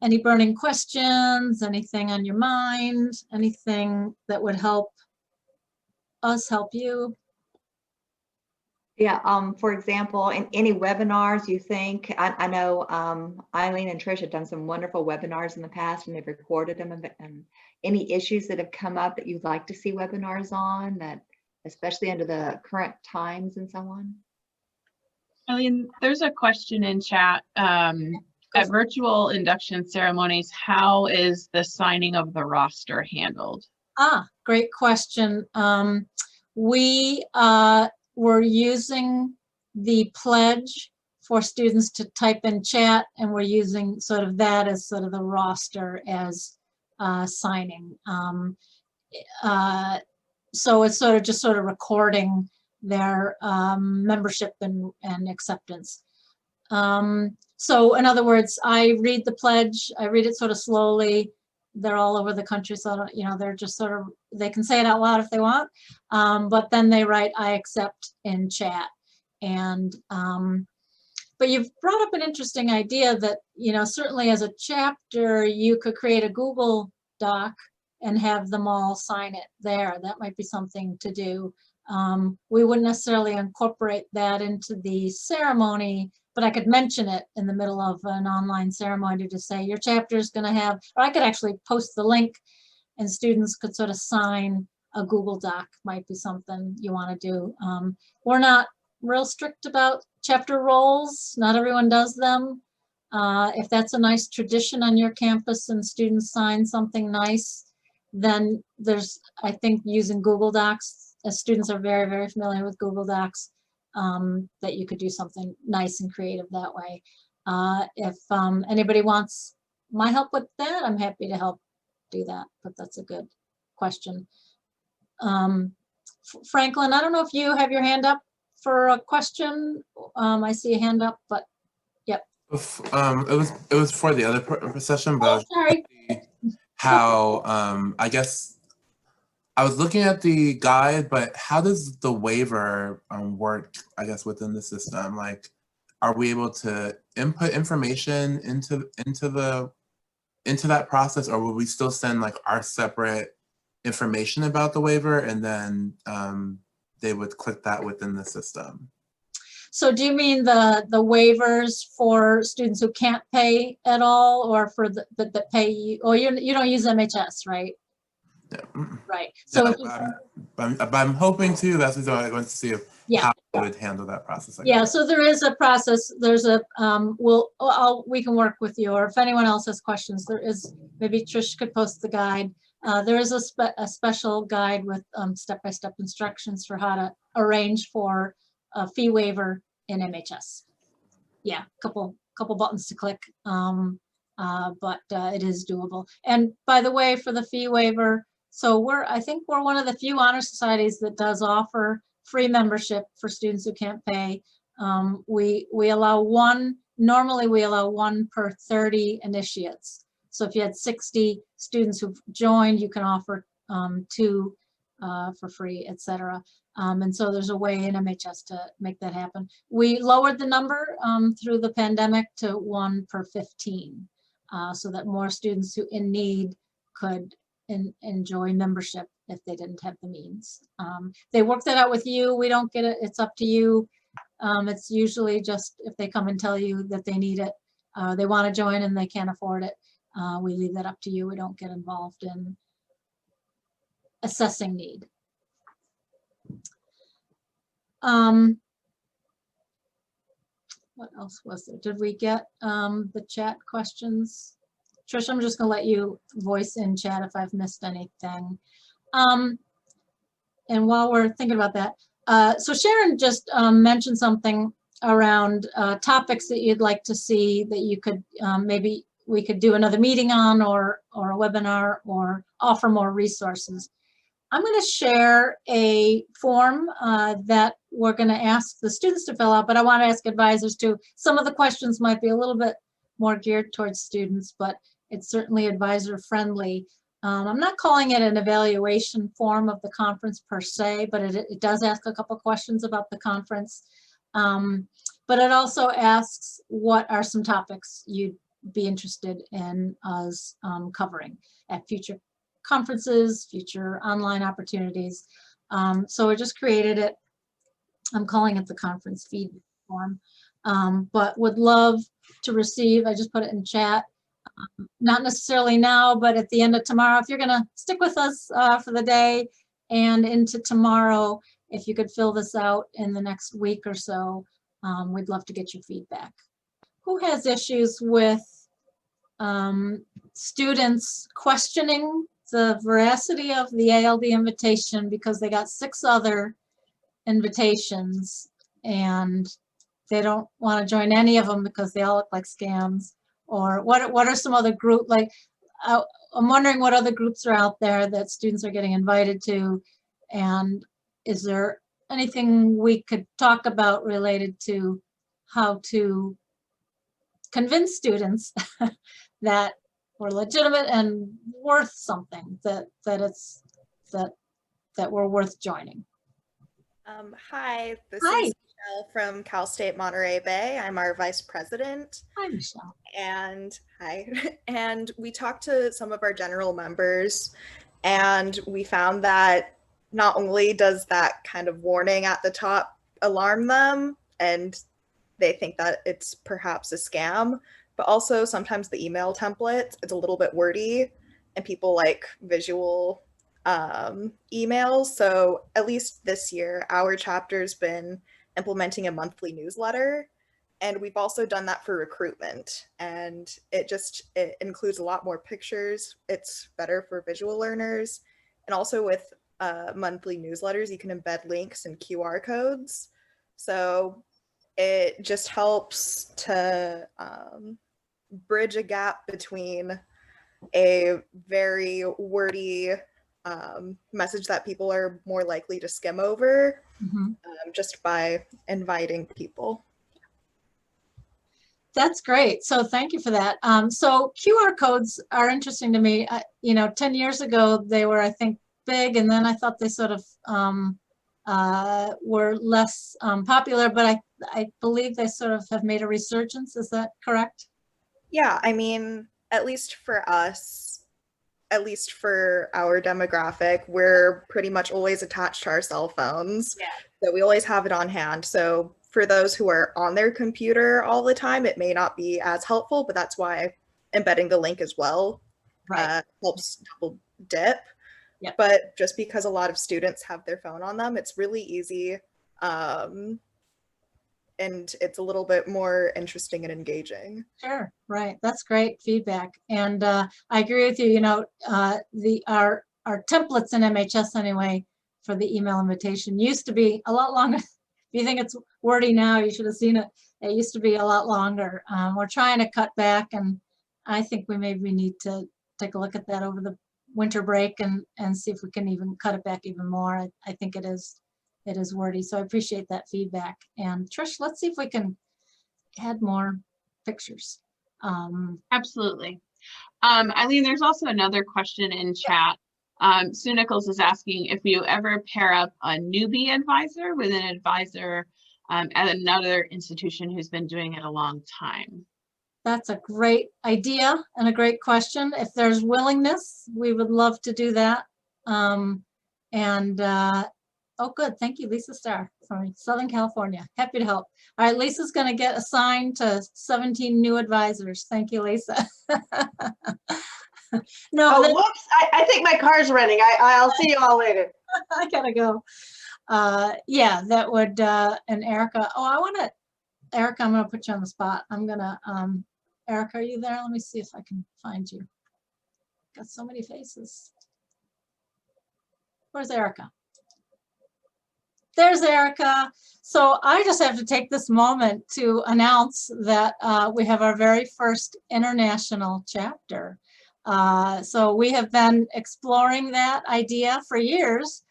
any burning questions, anything on your mind, anything that would help us help you? Yeah, for example, in any webinars you think, I know Eileen and Trish have done some wonderful webinars in the past and they've recorded them, and any issues that have come up that you'd like to see webinars on, that especially under the current times and so on? Eileen, there's a question in chat. At virtual induction ceremonies, how is the signing of the roster handled? Great question. We're using the pledge for students to type in chat, and we're using sort of that as sort of the roster as signing. So it's sort of just sort of recording their membership and acceptance. So in other words, I read the pledge, I read it sort of slowly. They're all over the country, so you know, they're just sort of, they can say it out loud if they want, but then they write "I accept" in chat. And but you've brought up an interesting idea that, you know, certainly as a chapter you could create a Google Doc and have them all sign it there. That might be something to do. We wouldn't necessarily incorporate that into the ceremony, but I could mention it in the middle of an online ceremony to say your chapter is going to have, or I could actually post the link and students could sort of sign a Google Doc. Might be something you want to do. We're not real strict about chapter roles. Not everyone does them. If that's a nice tradition on your campus and students sign something nice, then there's, I think, using Google Docs, as students are very, very familiar with Google Docs, that you could do something nice and creative that way. If anybody wants my help with that, I'm happy to help do that, but that's a good question. Franklin, I don't know if you have your hand up for a question. I see a hand up, but yep. It was for the other session, but sorry. How I guess I was looking at the guide, but how does the waiver work, I guess, within the system? Like, are we able to input information into that process, or will we still send like our separate information about the waiver and then they would click that within the system? So do you mean the waivers for students who can't pay at all, or for the pay you, or you don't use MHS, right? Yeah. Right. So no, I'm hoping to. That's what I want to see if how we would handle that process. Yeah. So there is a process. There's a we can work with you, or if anyone else has questions, there is, maybe Trish could post the guide. There is a special guide with step-by-step instructions for how to arrange for a fee waiver in MHS. Yeah, couple buttons to click, but it is doable. And by the way, for the fee waiver, so I think we're one of the few honor societies that does offer free membership for students who can't pay. We allow one, normally we allow 1 per 30 initiates. So if you had 60 students who've joined, you can offer 2 for free, etc. And so there's a way in MHS to make that happen. We lowered the number through the pandemic to 1 per 15, so that more students who in need could enjoy membership if they didn't have the means. They work that out with you. We don't get it. It's up to you. It's usually just if they come and tell you that they need it, they want to join and they can't afford it. We leave that up to you. We don't get involved in assessing need. What else was there? Did we get the chat questions? Trish, I'm just going to let you voice in chat if I've missed anything. And while we're thinking about that, so Sharon just mentioned something around topics that you'd like to see that you could maybe we could do another meeting on, or a webinar, or offer more resources. I'm going to share a form that we're going to ask the students to fill out, but I want to ask advisors too. Some of the questions might be a little bit more geared towards students, but it's certainly advisor friendly. I'm not calling it an evaluation form of the conference per se, but it does ask a couple questions about the conference. But it also asks what are some topics you'd be interested in us covering at future conferences, future online opportunities. So I just created it. I'm calling it the conference feed form, but would love to receive, I just put it in chat, not necessarily now, but at the end of tomorrow, if you're gonna stick with us for the day and into tomorrow, if you could fill this out in the next week or so, we'd love to get your feedback. Who has issues with students questioning the veracity of the ALD invitation because they got 6 other invitations and they don't want to join any of them because they all look like scams? Or what are some other group, like, I'm wondering what other groups are out there that students are getting invited to, and is there anything we could talk about related to how to convince students that we're legitimate and worth something, that we're worth joining? Hi, this Hi. is Michelle from Cal State Monterey Bay. I'm our vice president. Hi, Michelle. And hi. And we talked to some of our general members, and we found that not only does that kind of warning at the top alarm them, and they think that it's perhaps a scam, but also sometimes the email template, it's a little bit wordy, and people like visual emails. So at least this year, our chapter's been implementing a monthly newsletter, and we've also done that for recruitment, and it includes a lot more pictures. It's better for visual learners, and also with monthly newsletters, you can embed links and QR codes. So it just helps to bridge a gap between a very wordy message that people are more likely to skim over, just by inviting people. That's great. So thank you for that. So QR codes are interesting to me. 10 years ago, they were, I think, big, and then I thought they sort of were less popular, but I believe they sort of have made a resurgence. Is that correct? Yeah, I mean, at least for us, at least for our demographic, we're pretty much always attached to our cell phones. Yeah. So we always have it on hand. So for those who are on their computer all the time, it may not be as helpful, but that's why embedding the link as well helps double dip. Yep. But just because a lot of students have their phone on them, it's really easy. And it's a little bit more interesting and engaging. Sure, right. That's great feedback. And I agree with you. Our templates in MHS anyway for the email invitation used to be a lot longer. If you think it's wordy now, you should have seen it. It used to be a lot longer. We're trying to cut back, and I think we maybe need to take a look at that over the winter break and see if we can even cut it back even more. I think it is wordy, so I appreciate that feedback. And Trish, let's see if we can add more pictures. Absolutely. Eileen, there's also another question in chat. Sue Nichols is asking if you ever pair up a newbie advisor with an advisor at another institution who's been doing it a long time. That's a great idea and a great question. If there's willingness, we would love to do that. Oh, good. Thank you, Lisa Starr from Southern California. Happy to help. All right, Lisa's going to get assigned to 17 new advisors. Thank you, Lisa. No, oh, whoops. I think my car's running. I'll see you all later. I gotta go. Yeah, that would, and Erica. Oh, Erica, I'm gonna put you on the spot. Erica, are you there? Let me see if I can find you. Got so many faces. Where's Erica? There's Erica. So I just have to take this moment to announce that we have our very first international chapter. So we have been exploring that idea for years.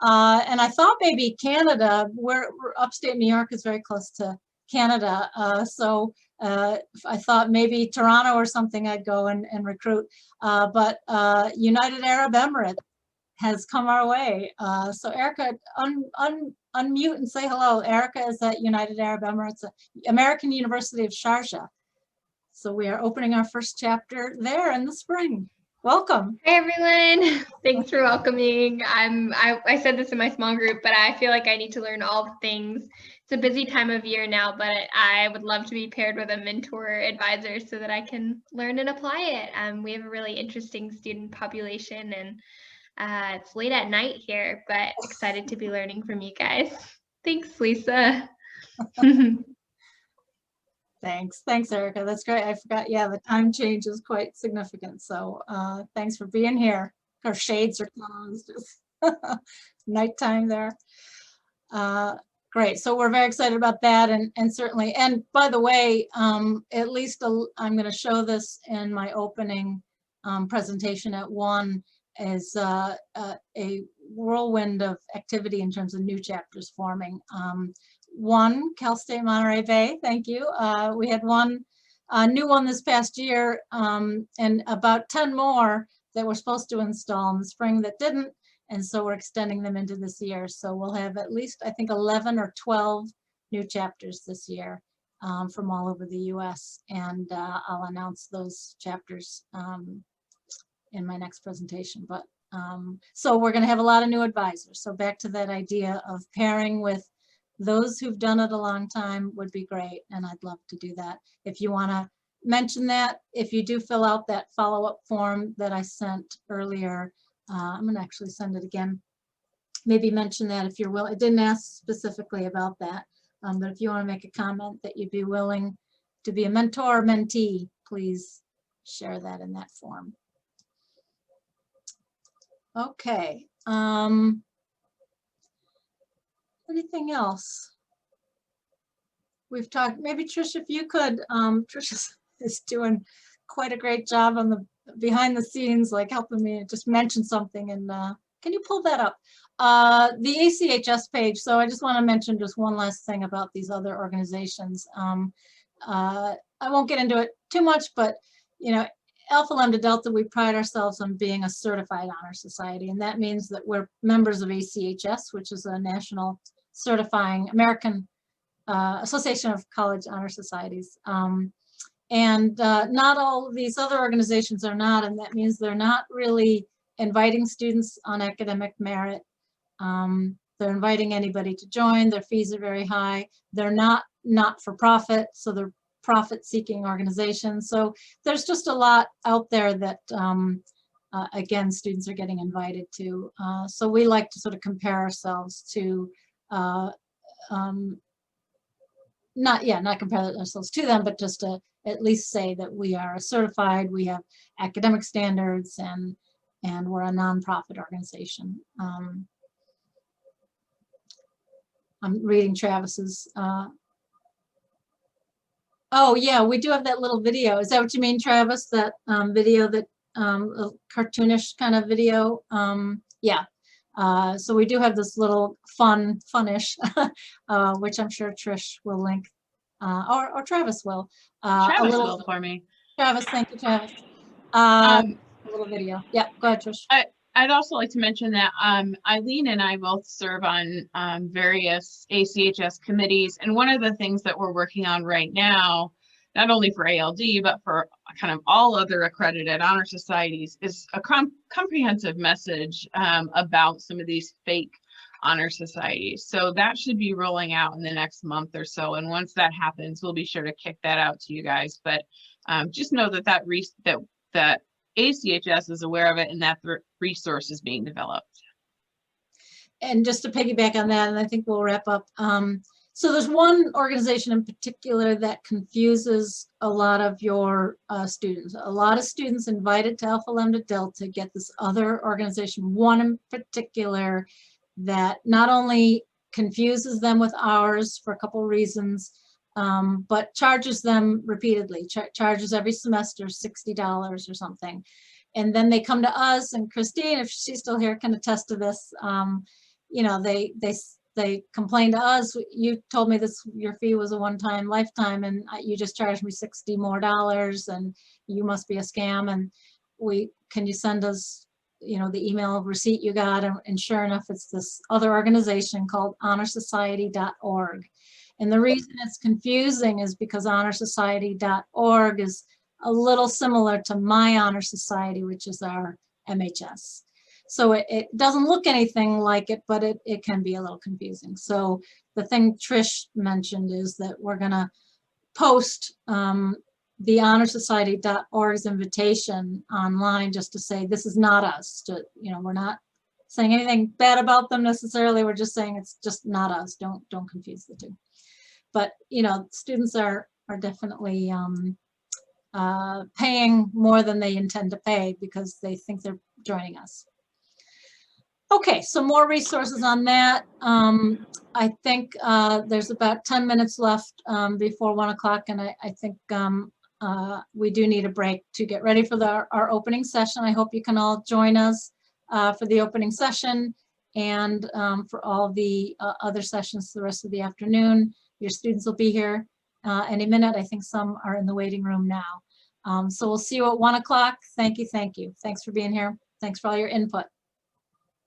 And I thought maybe Canada, we're upstate New York is very close to Canada. So I thought maybe Toronto or something I'd go and recruit. But United Arab Emirates has come our way. So Erica, unmute and say hello. Erica is at United Arab Emirates, American University of Sharjah. So we are opening our first chapter there in the spring. Welcome. Hi everyone. Thanks for welcoming. I said this in my small group, but I feel like I need to learn all the things. It's a busy time of year now, but I would love to be paired with a mentor advisor so that I can learn and apply it. We have a really interesting student population, and it's late at night here, but excited to be learning from you guys. Thanks, Lisa. Thanks, Erica. That's great. I forgot. Yeah, the time change is quite significant. So thanks for being here. Our shades are closed. Nighttime there. Great. So we're very excited about that, and certainly. And by the way, at least I'm going to show this in my opening presentation at 1 is a whirlwind of activity in terms of new chapters forming. 1, Cal State Monterey Bay, thank you. We had a new one this past year, and about 10 more that we're supposed to install in the spring that didn't, and so we're extending them into this year. So we'll have at least, I think, 11 or 12 new chapters this year from all over the US, and I'll announce those chapters in my next presentation. But so we're going to have a lot of new advisors. So back to that idea of pairing with those who've done it a long time would be great, and I'd love to do that. If you want to mention that, if you do fill out that follow-up form that I sent earlier, I'm going to actually send it again. Maybe mention that if you're willing. I didn't ask specifically about that, but if you want to make a comment that you'd be willing to be a mentor or mentee, please share that in that form. Okay. Anything else? We've talked, maybe Trish, if you could, Trish is doing quite a great job on the behind the scenes, like helping me just mention something. And can you pull that up? The ACHS page. So I just want to mention just one last thing about these other organizations. I won't get into it too much, but you know, Alpha Lambda Delta, we pride ourselves on being a certified honor society, and that means that we're members of ACHS, which is a national certifying American Association of College Honor Societies. Not all of these other organizations are not, and that means they're not really inviting students on academic merit. They're inviting anybody to join. Their fees are very high. They're not for-profit, so they're profit-seeking organizations. So there's just a lot out there that, again, students are getting invited to. So we like to sort of compare ourselves to, not compare ourselves to them, but just to at least say that we are certified, we have academic standards, and we're a nonprofit organization. I'm reading Travis's. Oh yeah, we do have that little video. Is that what you mean, Travis? That video, that a cartoonish kind of video? Yeah. So we do have this little funnish, which I'm sure Trish will link, or Travis will. Travis will for me. Travis, thank you, Travis. A little video. Yeah, go ahead, Trish. I'd also like to mention that Eileen and I both serve on various ACHS committees, and one of the things that we're working on right now, not only for ALD, but for kind of all other accredited honor societies, is a comprehensive message about some of these fake honor societies. So that should be rolling out in the next month or so, and once that happens, we'll be sure to kick that out to you guys. But just know that that ACHS is aware of it, and that the resource is being developed. And just to piggyback on that, and I think we'll wrap up. So there's one organization in particular that confuses a lot of your students. A lot of students invited to Alpha Lambda Delta get this other organization, one in particular that not only confuses them with ours for a couple of reasons, but charges them repeatedly, charges every semester $60 or something. And then they come to us, and Christine, if she's still here, can attest to this. You know, they complain to us, you told me this, your fee was a one-time lifetime, and you just charged me $60 more, and you must be a scam. And can you send us, you know, the email receipt you got? And sure enough, it's this other organization called honorsociety.org. And the reason it's confusing is because honorsociety.org is a little similar to My Honor Society, which is our MHS. So it doesn't look anything like it, but it can be a little confusing. So the thing Trish mentioned is that we're gonna post the honorsociety.org's invitation online just to say, this is not us. We're not saying anything bad about them necessarily. We're just saying it's just not us. Don't confuse the two. But students are definitely paying more than they intend to pay because they think they're joining us. Okay, so more resources on that. I think there's about 10 minutes left before 1 o'clock, and I think we do need a break to get ready for our opening session. I hope you can all join us for the opening session and for all the other sessions the rest of the afternoon. Your students will be here any minute. I think some are in the waiting room now. So we'll see you at 1 o'clock. Thank you. Thanks for being here. Thanks for all your input.